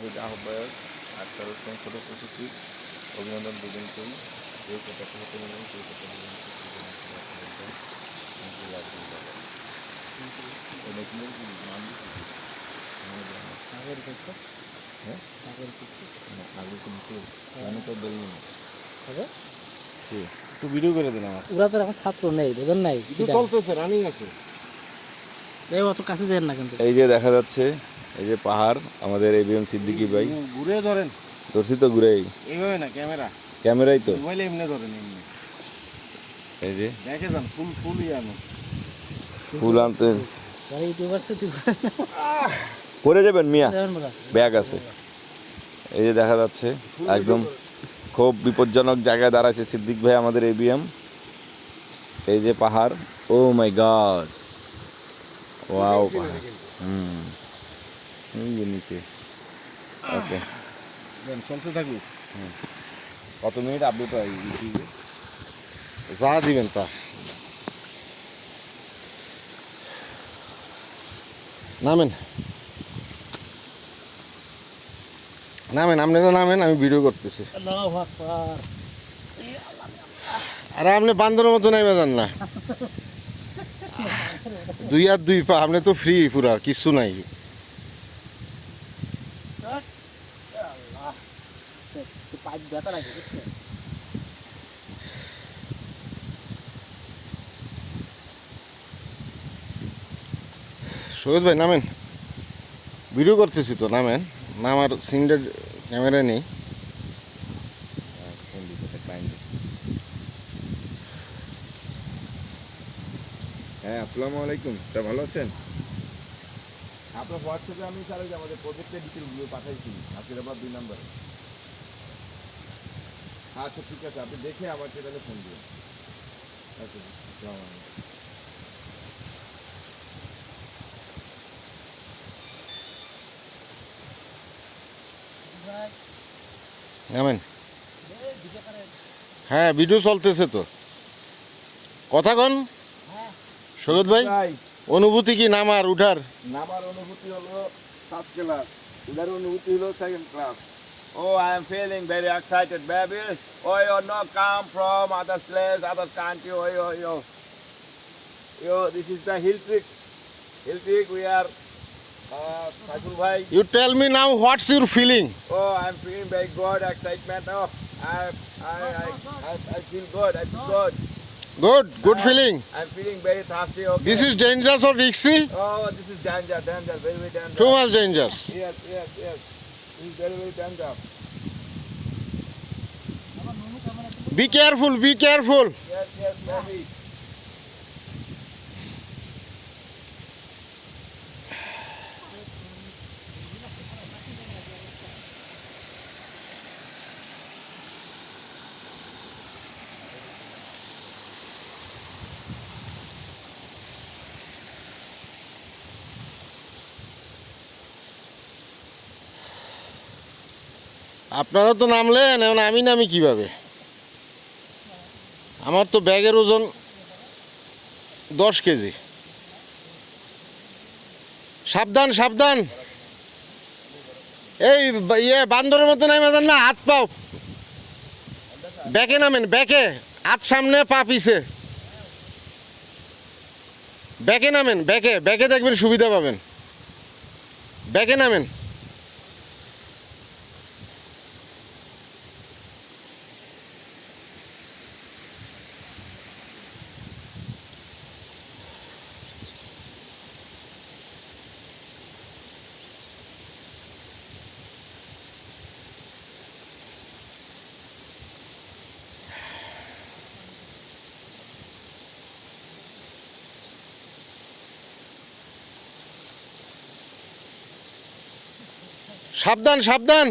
নাহিদ আহ্বায়ক আর তার ছোট সচিব অভিনন্দন দুজনকেই কেউ কথাটি হতে নিলেন কেউ কথা বললেন একটু ভিডিও করে দিন আমার। ওরা তো এখন ছাত্র নেই, বুঝেন নাই, চলতেছে, রানিং আছে। এই অত কাছে দেন না কিন্তু। এই যে দেখা যাচ্ছে এই যে পাহাড়, আমাদের এবিএম সিদ্দিকী ভাই ঘুরে ধরেন, ধরছি তো ঘুরেই, এইভাবে না, ক্যামেরাই তো মোবাইলে এমনি ধরেন, এমনি এই যে দেখে যান, ফুল ইয়ানো ফুল আনতে যারা ইউটিউবার আছে করে যাবেন মিয়া, ব্যাগ আছে। এই যে দেখা যাচ্ছে একদম খুব বিপজ্জনক জায়গায় দাঁড়াচ্ছে সিদ্দিক ভাই আমাদের এবিএম। এই যে পাহাড়, ও মাই গড, ওয়াও পাহাড়, এই যে নিচে। ওকে, চলতে থাকুক। কত মিনিট আপডেট হয় ইউটিউবে? যা দিবেন তা। নামেন নামেন, আপনারা নামেন, আমি ভিডিও করতেছি। আল্লাহু আকবার। আরে আপনি বান্দরের মতো নাইবা যান না, 2 হাত 2 পা, আপনি তো ফ্রি, পুরা কিচ্ছু নাই। পাইপ ব্যথা লাগে, বুঝছেন? সৈয়দ ভাই নামেন, ভিডিও করতেছি তো, নামেন। নামার সিনটার ক্যামেরা নেই। হ্যাঁ, আসসালামু আলাইকুম স্যার, ভালো আছেন? আপনার হোয়াটসঅ্যাপে আমি স্যার আমাদের প্রজেক্টের ডিটেলগুলো পাঠাইছি, নাসিরাবাদ 2 নম্বরে। আচ্ছা ঠিক আছে, আপনি দেখে আমার চ্যানেলে ফোন দিন। আচ্ছা, আসসালামু আলাইকুম। নামেন। হ্যাঁ, ভিডিও চলতেছে তো, কথা কন। সৈয়দ ভাই, অনুভূতি কি নামার উঠার? নামার অনুভূতি হলো ফার্স্ট ক্লাস, উধার অনুভূতি হলো second class. Oh, I am feeling very excited, baby. Oh, you not come from other place, other country. Oh, yo, this is the hill trick. Hill trick. We are, Saiful bhai. You tell me now, what's your feeling? Oh, I'm feeling very good, excitement. Oh, I feel good. I feel good. Good feeling. I'm feeling very thirsty. Okay. This is dangerous or risky? Oh, this is danger, very, very dangerous. Too much danger. Yes. This is very, very dangerous. Be careful, be careful. Yes, baby. আপনারা তো নামলেন, এখন আমি নামি কিভাবে? আমার তো ব্যাগের ওজন 10 কেজি। সাবধান সাবধান, এই বান্দরের মতো নামে যান না, হাত পাও ব্যাকে নামেন, ব্যাকে, হাত সামনে পা পিছে, ব্যাকে নামেন, ব্যাকে দেখবেন সুবিধা পাবেন, ব্যাকে নামেন। সাবধান সাবধান।